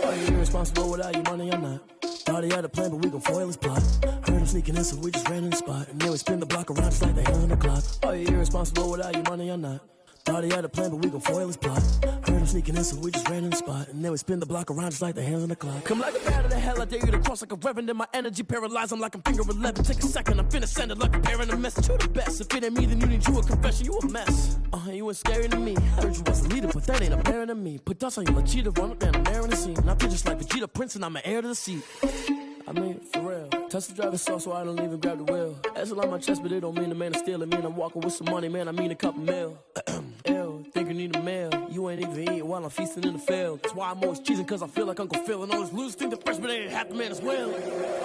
Are you irresponsible without your money or not? Thought he had a plan, but we gon' foil his plot. Heard him sneaking in, so we just ran in the spot. And then we spin the block around just like the hands on the clock. Are you irresponsible without your money or not? Thought he had a plan, but we gon' foil his plot. Heard him sneaking in, so we just ran in the spot. And then we spin the block around just like the hands on the clock. Come like a bat of the hell, I dare you to cross like a reverend. In my energy paralyzed, I'm like I'm finger 11. Take a second, I'm finna send it like a parent a message. You the best, if it ain't me, then you need you a confession. You a mess, you ain't scary to me. Heard you was a leader, but that ain't apparent to me. Put dust on you like Cheetah, run up down, I'm there in the scene. I feel just like Vegeta Prince, and I'm an heir to the seat. I mean, for real. Touch the driver's soft, so I don't even grab the wheel. That's on my chest, but it don't mean the man is stealing. Mean I'm walking with some money, man, I mean a couple mil. Ew, think you need a meal. You ain't even eating while I'm feasting in the field. That's why I'm always cheesing, cause I feel like Uncle Phil. And all this loose think the freshman ain't half the man as well.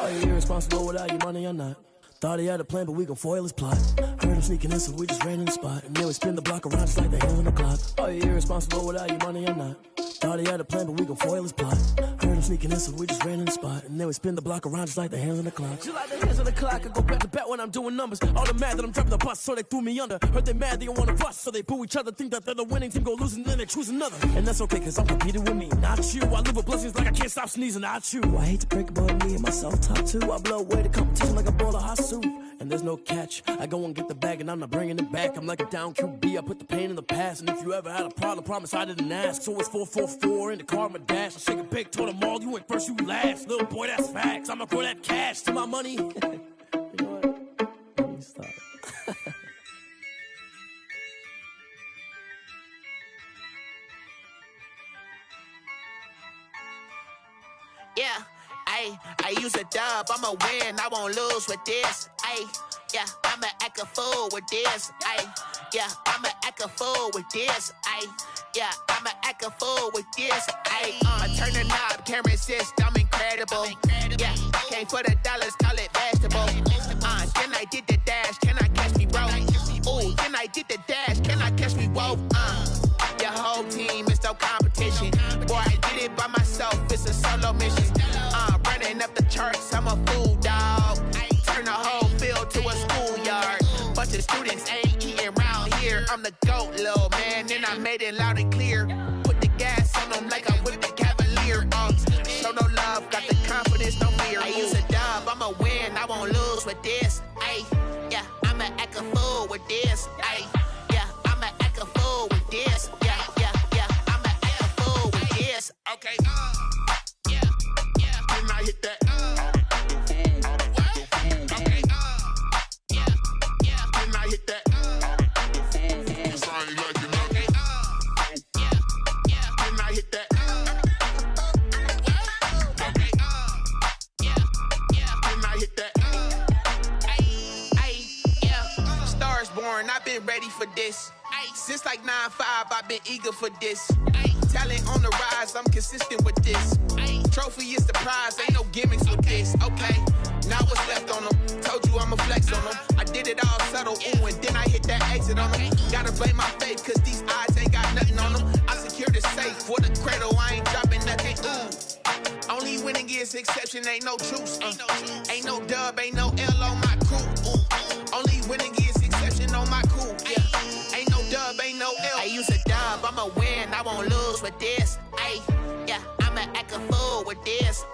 Are you irresponsible without your money or not? Thought he had a plan, but we gon' foil his plot. Heard him sneaking in, so we just ran in the spot. And then we spin the block around just like the hands on the clock. Are you irresponsible without your money or not? Thought he had a plan, but we gon' foil his plot. Heard him sneaking in, so we just ran in the spot. And then we spin the block around just like the hands on the clock. Just like the hands on the clock, I go back to back when I'm doing numbers. All the mad that I'm driving the bus, so they threw me under. Heard they mad, they don't wanna bust, so they boo each other. Think that they're the winning team, go losing, then they choose another. And that's okay, cause I'm competing with me, not you. I live with blessings like I can't stop sneezing, not you. I hate to break about me and myself top two. I blow away the competition like a bowl of hot soup. And there's no catch, I go and get the bag and I'm not bringing it back. I'm like a down QB, I put the pain in the past. And if you ever had a problem, promise I didn't ask. So it's 444 in the car, my dash. I shake a big, told them all, you went first, you last. Little boy, that's facts, I'ma throw that cash to my money. You know what? Let me stop. Yeah, I use a dub, I'ma win, I won't lose with this. Yeah, I'ma act a fool with this. Yeah, I'ma act a fool with this. Yeah, I'ma act a fool with this. I turn the knob, can't resist, I'm incredible. Yeah, came for the dollars, call it vegetable. Then I did the dash, can I catch me, bro? Ooh, then I did the dash, can I catch me, whoa? Your whole team is no competition. Boy, I did it by myself, it's a solo mission. Running up the charts, I'm a fool, dog. Turn the whole field to a schoolyard. Bunch of students ain't eating round here. I'm the GOAT, little man, and I made it loud and clear. Put the gas on them like I'm with the Cavalier. Show no love, got the confidence, no fear. I use a dub, I'ma win, I won't lose with this. Yeah, I'ma act a fool with this. Yeah, I'ma act a fool with this. Yeah, I'ma act a fool with this. Okay. Yeah. Then I hit that. I've been ready for this. Since like 9-5, I've been eager for this. Talent on the rise, I'm consistent with this. Trophy is the prize, ain't no gimmicks with this. Okay, now what's left on them? Told you I'ma flex on them. I did it all subtle, ooh, and then I hit that exit on them. Gotta blame my faith, cause these eyes ain't got nothing on them. I secured the safe for the cradle, I ain't dropping nothing, ooh. Only winning is exception, ain't no truce. Ain't no dub, ain't no L on my crew. Ooh. Only winning is exception on my crew. Yeah. Ain't no dub, ain't no L. I use a dub, I'ma win, I won't lose with this. Yeah, I'ma act a fool with this.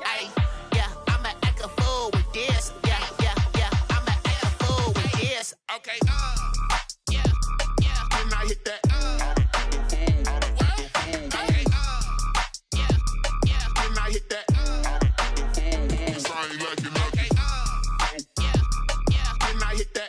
Yeah, I'ma act a fool with this. Yeah, I'ma act a fool with this. Okay. Yeah. Then I hit that. Okay. Yeah. Then I hit that. I ain't like it nothing. Then I hit that.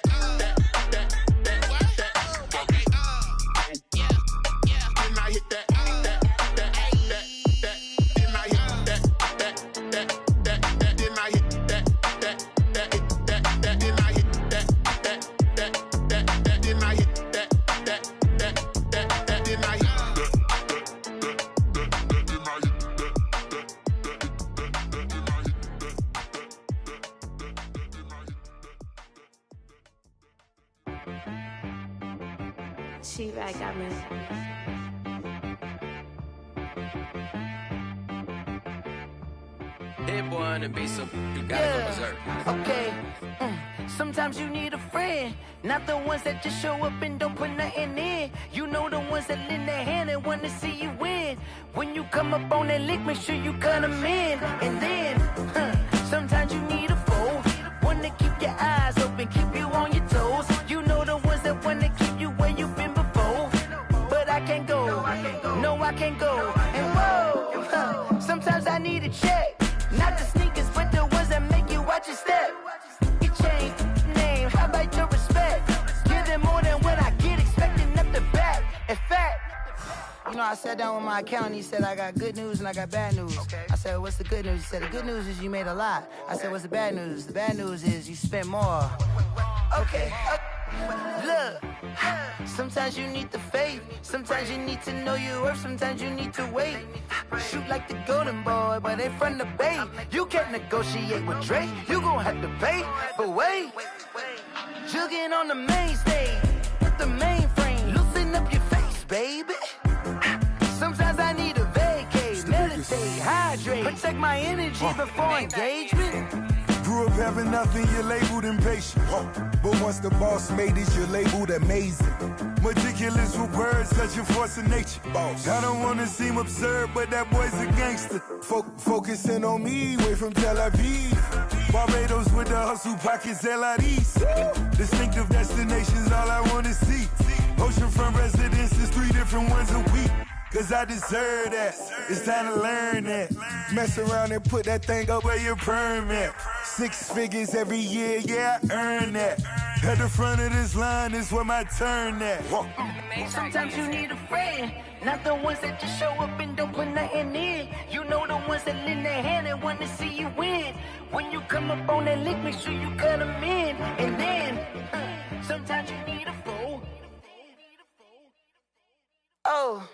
She-Rag got me. Hit boy on the beat, so you gotta go berserk. Okay. Sometimes you need a friend, not the ones that just show up and don't put nothing in. You know the ones that lend their hand and want to see you win. When you come up on that lick, make sure you cut them in. And then, Sometimes you need a foe, one to keep your eyes open, keep you on your toes. You know the ones that want to keep you where you've been before. But I can't go, no I can't go. And whoa, sometimes I need a check. Not the sneakers, but the ones that make you watch your step. You change name, how about your respect? Give them more than what I get, expecting up the back. In fact, you know, I sat down with my accountant, he said, I got good news and I got bad news. I said, what's the good news? He said, the good news is you made a lot. I said, what's the bad news? The bad news is you spent more. Okay, look, sometimes you need the faith. Sometimes you need to know your worth. Sometimes you need to wait. Shoot like the golden boy, but they from the bay. You can't negotiate with Drake. You gon' have to pay, but wait. Jugging on the main stage with the mainframe. Loosen up your face, baby. Sometimes I need a vacate, meditate, hydrate, protect my energy before engagement. Grew up having nothing, you're labeled impatient. But once the boss made it, you're labeled amazing. Meticulous with words, such a force of nature. I don't wanna seem absurd, but that boy's a gangster. Focusing on me, way from Tel Aviv. Barbados with the hustle pockets, LIDs. Distinctive destinations, all I wanna see. Oceanfront residences, 3 different ones a week. Cause I deserve that, it's time to learn that. Mess around and put that thing up where your permit. 6 figures every year, yeah, I earn that. At the front of this line is where my turn at. Sometimes you need a friend, not the ones that just show up and don't put nothing in. You know the ones that lend their hand and want to see you win. When you come up on that lick, make sure you cut them in. And then, sometimes you need a foe. Oh.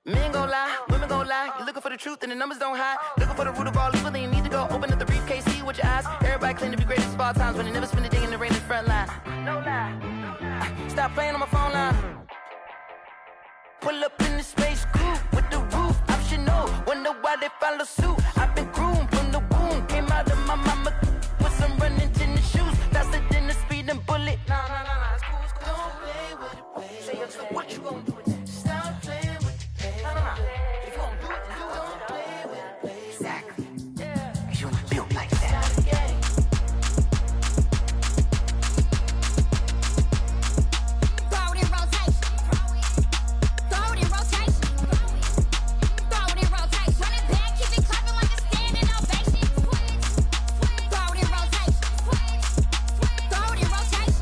Men gon' lie, women gon' lie. You're looking for the truth and the numbers don't hide. Looking for the root of all evil, then you need to go open up the briefcase, see with your eyes. Everybody claim to be greatest of all times, when they never spend a day in the rain in the front line. No lie. Stop playing on my phone line. Pull up in the space coupe with the roof optional. Wonder why they follow suit. I've been groomed from the womb. Came out of my mama with some running tennis shoes. Faster than the speeding bullet. Nah, it's cool, it's cool. Don't play with it, baby. Say so what you gon' do with that? Stop playing. If you don't do it, then don't play with it, baby. Exactly. Yeah. You ain't built like that. Throw it in rotation. Throw it in rotation. Throw it in rotation. Run it back, keep it clapping like a standing ovation. Throw it in rotation. Throw it in rotation.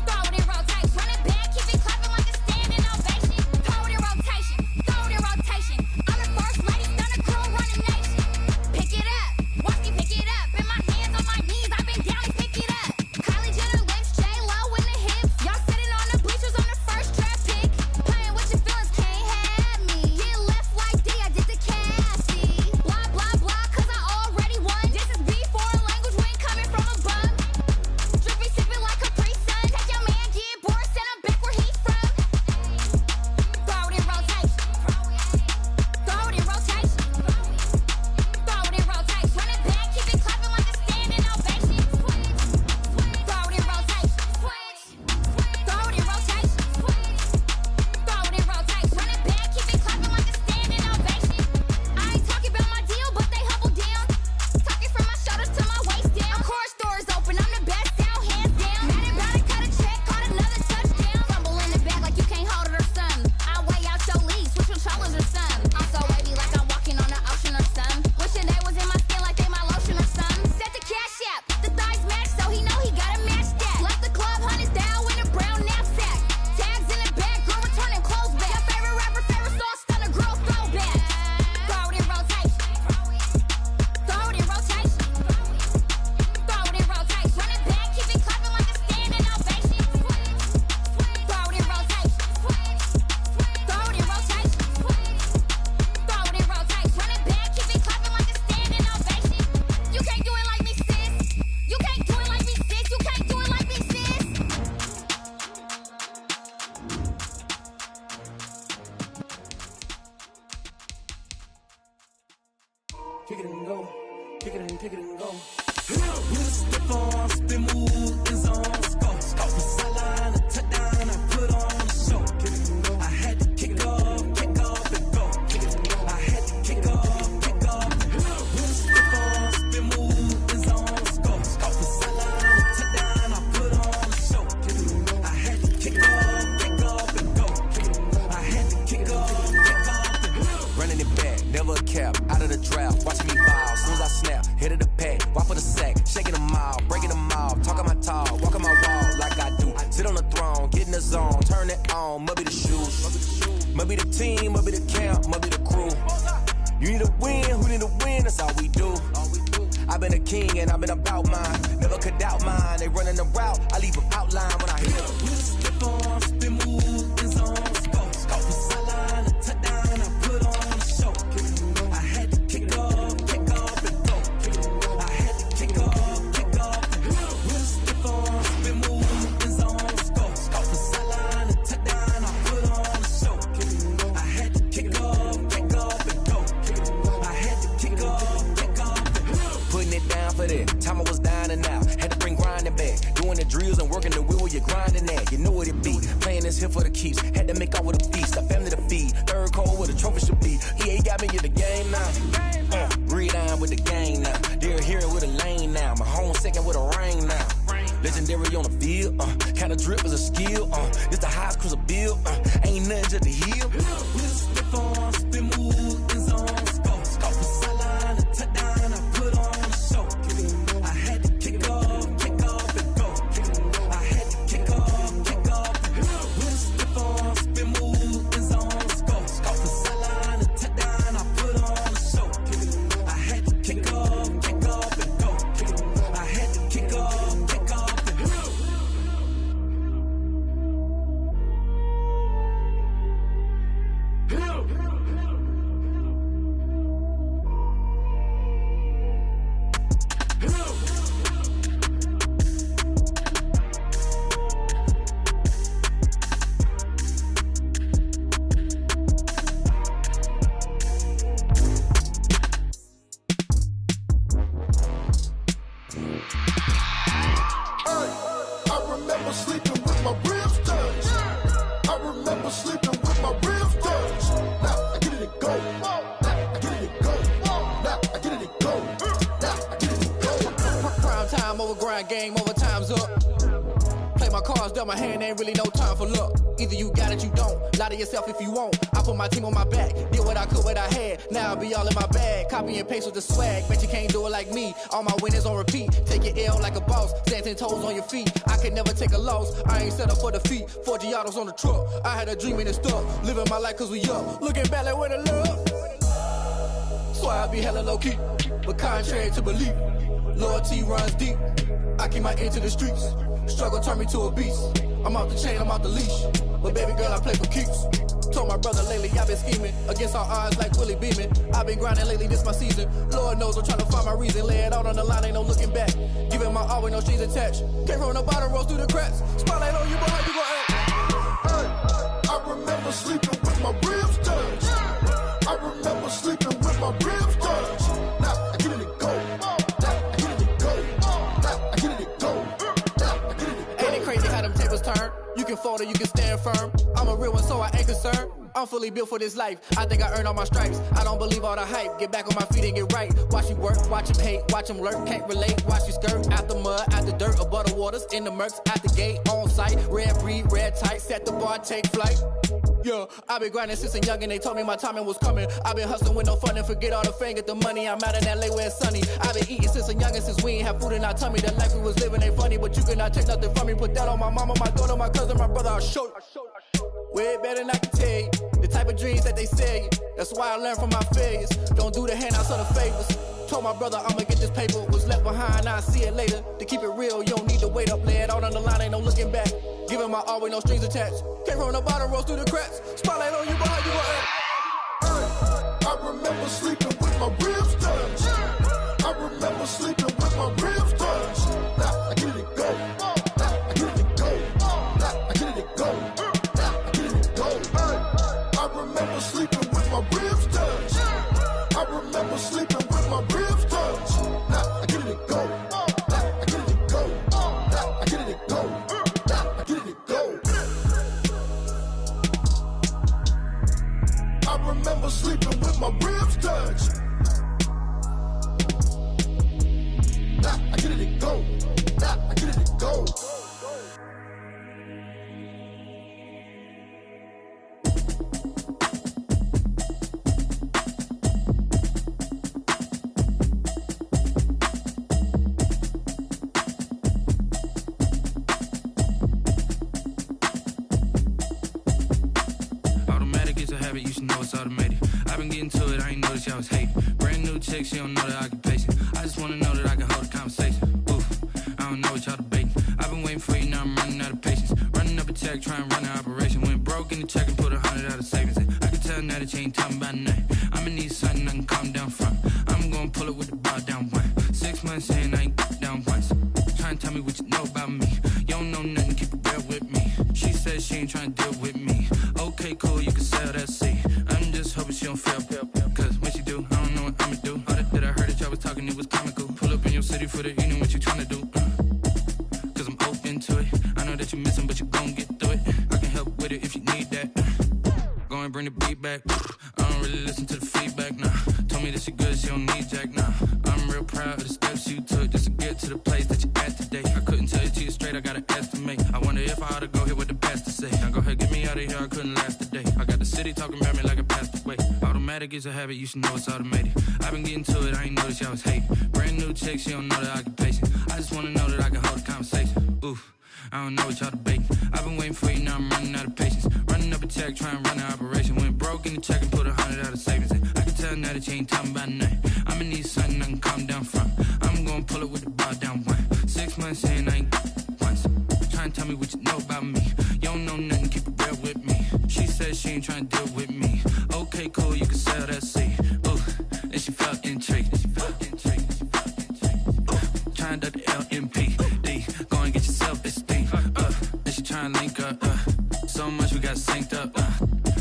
Throw it in rotation. Run it back, keep it clapping like a standing ovation. Throw it in rotation. Throw it in rotation. I'm the first lady, stunner crew, running nation. Pick it up, watch me pick it up. In my hands, on my knees, I've been down and pick it up. Kylie Jenner lips, J-Lo in the hips. Y'all sitting on the bleachers on the first draft pick. Playing with your feelings, can't have me. Get left like D, I did the Cassie. Blah, blah, blah, cause I already won. This is B, foreign language, we ain't coming from a bum. Drippy, sipping like a pre-sun. Take your man, get bored, send him back where he's from. Throw it in rotation. Throw it in rotation. Throw it in rotation. Run it back, keep it clapping like a standing ovation. Throw it in rotation. Throw it in rotation. Throw it in rotation. Run it back, keep it clapping like a standing ovation. I ain't talking about my deal, but they humble down. Talking from my shoulders to my waist down. Core stores open, I'm the best down, hands down. Mad about it, cut a check, caught another touchdown. Fumble in the back like you can't hold it or something. I weigh out your league, switch your shoulders or something. I'm so wavy like I'm walking on the ocean or something. Wishing they was in my skin like they my lotion or something. Set the cash app, the thighs match, so he know he gotta match that. Left the club, $100 in a brown knapsack. Tags in the bag, girl returning clothes back. Your favorite rapper, favorite song, stunner, girl throwback. Throw it in rotation. Throw it in rotation. Throw it in rotation. Run it back, keep it clapping like a standing ovation. Throw it in rotation. Throw it in rotation. Throw it in rotation. Run it back, keep it clapping like a standing ovation. You can't do it like me, sis. You can't do it like me, sis. You can't do it like me, sis. Kick it and go. Kick it and go. Step on, spin move, is on score. Off the sideline, a touchdown, I put on a show. I had to kick off and go. I had to kick off and go. Step on, spin Might be the team, might be the camp, might be the crew. You need a win, who need a win, that's all we do. I've been a king and I've been about mine. Never could doubt mine, they running the route, I leave them outline when I hit them. Step on, spin move, in zone, scope. From sideline to touchdown, I put on a show. I had to kick off and go. I had to kick off and go. Step on, spin move, in zone, scope. From sideline to touchdown, I put on a show. I had to kick off and go. I had to kick off and go. Putting it down for that, time I was down and out. Had to bring grinding back, doing the drills and working the wheel where you're grinding at. You know what it be, playing this here for the keeps. Had to make out with a feast, a family to feed. Third cold where the trophy should be. EA got me in the game now. Read on with the game now. They're here with a lane now. My home second with a ring now. Legendary on the field, kinda drip is a skill. This the highest cruiser bill, ain't nothing to the hill. Step on, spin move, in zone, scope. From sideline to touchdown, I put on a show. I had to kick off and go. I had to kick off and go. Step on, spin move, in zone, scope. From sideline to touchdown, I put on a show. I had to kick off and go. I had to kick off and go. I remember sleeping with my ribs touched. I remember sleeping with my ribs touched. Now I get it to go. Now I get it to go. Now I get it to go. Now I get it to go. Prime time over grind game, overtime's up. Play my cards, dealt my hand, ain't really no time for luck. Either you got it, you don't. Lie to yourself if you won't. I put my team on my back, did what I could, what I had. Now I'll be all in my bag. Copy and paste with the swag. Bet you can't do it like me. All my winners on repeat. Take your L like a boss. Stand 10 toes on your feet. I can never take a loss. I ain't set up for defeat. 4 Giottos on the truck. I had a dream and it's stuck. Living my life cause we up. Looking back like where the love. Swear I be hella low key. But contrary to belief, loyalty runs deep. I keep my ear to the streets. Struggle turned me to a beast. I'm off the chain, I'm off the leash. But baby girl, I play for keeps. Told my brother lately, I've been scheming. Against all odds like Willie Beeman. I've been grinding lately, this my season. Lord knows I'm trying to find my reason. Lay it out on the line, ain't no looking back. Giving my all with no strings attached. Came from the bottom, rose through the cracks. Spotlight on you, boy, how you gon' act? I remember sleeping with my ribs touched. I remember sleeping with my ribs touched. Now I get it to go. Now I get it to go. Now I get it to go. Now I get it to go. Ain't it crazy how them tables turn? You can fold or you can stand firm. I'm a real one, so I ain't concerned. I'm fully built for this life. I think I earned all my stripes. I don't believe all the hype. Get back on my feet and get right. Watch you work, watch him hate, watch him lurk. Can't relate, watch you skirt. Out the mud, out the dirt, above the waters, in the murks, at the gate, on site. Red breed, red tight, set the bar, take flight. Yeah, I been grinding since a youngin', they told me my timing was coming. I been hustling with no fun and forget all the fame, get the money. I'm out in LA where it's sunny. I been eating since a youngin', since we ain't have food in our tummy. The life we was living ain't funny, but you cannot take nothing from me. Put that on my mama, my daughter, my cousin, my brother, I'll show you. Way better than I can tell you. The type of dreams that they sell you. That's why I learned from my failures. Don't do the handouts or the favors. Told my brother I'ma get this paper. Was left behind, I'll see it later. To keep it real, you don't need to wait up. Lay it out on the line, ain't no looking back. Giving my all with no strings attached. Came from the bottom, rose through the cracks. Spotlight on you, boy, how you gon' act? I remember sleeping with my ribs touched. I remember sleeping with my ribs touched. Now I get it to go. Now I get it to go. Now I get it to go. Now I get it to go. I remember sleeping with my ribs touched. I remember sleeping with my ribs touched. Now I get it to go. Now I get it to go. Now I get it to go. Now I get it to go. I remember sleeping with my ribs touched. Now I get it to go. Now I get it to go. a habit, you should know it's automated. I've been getting to it, I ain't noticed y'all was hating. Brand new chick, she don't know the occupation. I just wanna know that I can hold a conversation. Oof, I don't know what y'all debating. I've been waiting for you, now I'm running out of patience. Running up a check, trying to run an operation. Went broke in the check and put 100 out of savings in. I can tell now that you ain't talking about nothing. I'ma need something I can calm down from. I'm gonna pull it with the bar down one. 6 months in, I ain't down once. Trying to tell me what you know about me. You don't know nothing, keep it real with me. She says she ain't trying to deal with me. Okay, cool, you can sell that seat. I'm just hoping she don't fail. Cause when she do, I don't know what I'ma do. All that I heard that y'all was talking, it was comical. Pull up in your city for the evening, what you trying to do? Cause I'm open to it. I know that you missing, but you gon' get through it. I can help with it if you need that. Go and bring the beat back. I don't really listen to the feedback, nah. Told me that she good, she don't need jack, nah. I'm real proud of the steps you took just to get to the place that you at today. I couldn't tell you to you straight, I gotta estimate. I wonder if I ought to go here with the best to say. Now go ahead, get me out of here, I couldn't last a day. I got the city talking about me like I passed away. Automatic is a habit, you should know it's automated. I've been getting to it, I ain't noticed y'all was hating. Brand new chick, she don't know the occupation. I just wanna know that I can hold a conversation. Oof, I don't know what y'all debating. I've been waiting for you, now I'm running out of patience. Running up a check, trying to run an operation. Went broke in the check and put 100 out of savings in. I can tell now that you ain't talking about nothing. I'ma need something I can calm down from. I'm gonna pull it with the bar down one. 6 months in, I ain't once. Trying to tell me what you know about me. You don't know nothing, keep it real with me. She says she ain't trying to deal with me. Okay, cool, you can sell that seat. Ooh, and she felt intrigued. Trying to duck the LMPD. Go and get your self-esteem. And she trying to link up. So much we got synced up.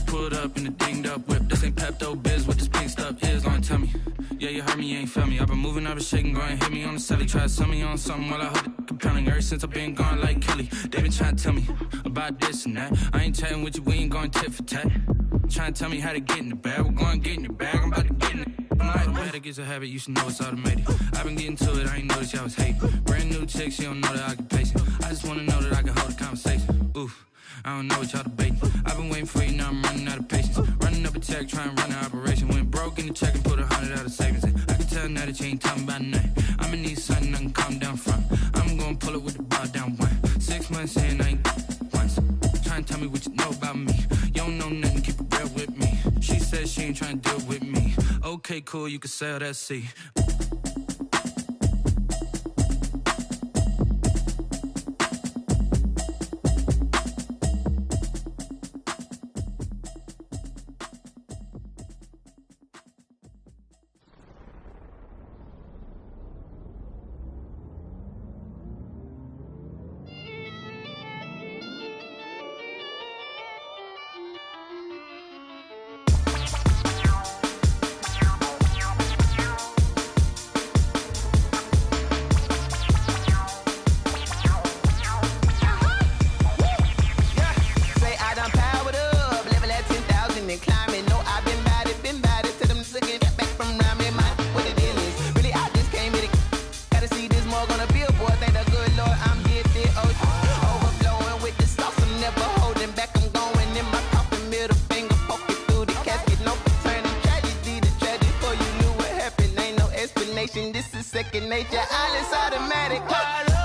Pulled up in the dinged up whip. This ain't Pepto-Biz, what this pink stuff is. Gonna tell me. Yeah, you heard me, you ain't felt me. I've been moving, I've been shaking, go and hit me on the celly. Try to sell me on something while I hold it compelling. Ever since I've been gone like Kelly, they been trying to tell me about this and that. I ain't chatting with you, we ain't going tit for tat. Trying to tell me how to get in the bag. We're going to get in the bag, I'm about to get in it. Automatic is a habit, you should know it's automated. I've been getting to it, I ain't noticed y'all was hating. Brand new chick, she don't know the occupation. I just wanna know that I can hold a conversation. Oof, I don't know what y'all debating. I've been waiting for you, now I'm running out of patience. Running up a check, trying to run an operation. Went broke in the check and put 100 out of savings in. I can tell now that you ain't talking about nothing. I'ma need something I can calm down from. I'm gonna pull it with the bar down one. 6 months in, I ain't once. Trying to tell me what you know about me. You don't know nothing, keep it real with me. She says she ain't trying to deal with me. Okay, cool, you can sell that seat. This is second nature, all is automatic.